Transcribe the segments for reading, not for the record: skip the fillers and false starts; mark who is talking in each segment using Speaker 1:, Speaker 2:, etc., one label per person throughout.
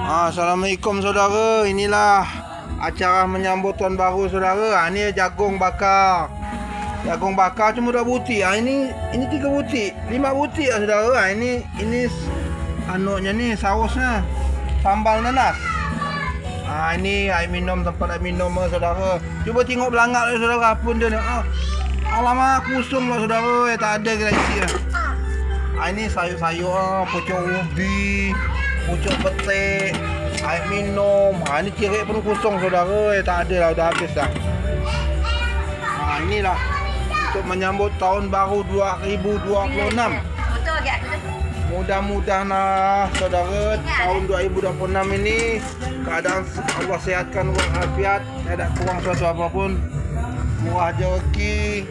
Speaker 1: Assalamualaikum saudara. Inilah acara menyambut tahun baru saudara. Ini jagung bakar. Jagung bakar cuma 2 butir. Ini 3 butir, 5 butir saudara. Ini anuknya ni sausnya sambal nanas. Ini air minum, tempat air minum saudara. Cuba tengok belangak saudara, apa dia ni. Alamak, kusum lah saudara. Tak ada ke isi lah. Ini sayur-sayur, pucuk ubi, pucuk petik, air minum. Ini tirik pun kosong saudara. Tak ada lah, dah habis dah. Inilah untuk menyambut tahun baru 2026. Mudah-mudahan saudara tahun 2026 ini keadaan Allah sihatkan walafiat, tidak kurang suatu apapun, murah rezeki,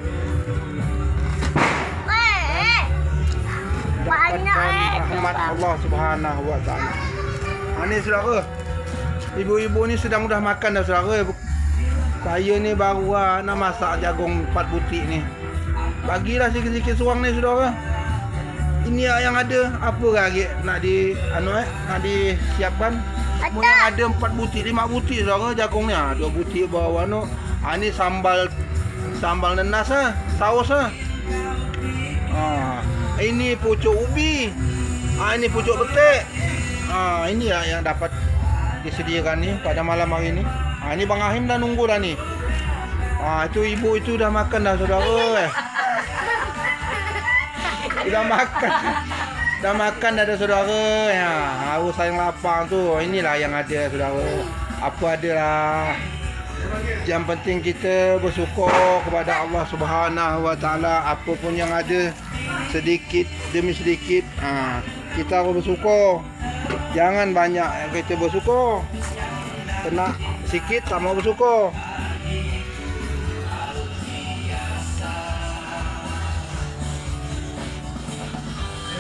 Speaker 1: dapatkan rahmat Allah Subhanahu wa taala. Ini saudara, ibu-ibu ni sedang mudah makan dah saudara. Saya ni baru nak masak jagung 4 butir ni. Bagilah sikit-sikit suang ni saudara. Ini yang ada apa lagi nak nak disiapkan. Semua yang ada 4 butir, 5 butir saudara jagung ni. 2 butir bawah no. Ini sambal nanas saus ini pucuk ubi. Ini pucuk petik. Ini yang dapat disediakan ni pada malam hari ni. Ini Bang Ahim dah nunggu dah ni. Itu ibu itu dah makan dah saudara. Dah makan dah saudara. Harus sayang lapang tu. Inilah yang ada saudara. Apa adalah. Yang penting kita bersyukur kepada Allah Subhanahu wa taala. Apa pun yang ada, sedikit demi sedikit kita harus bersyukur. Jangan banyak kita bersyukur. Kena sikit tak mau bersyukur.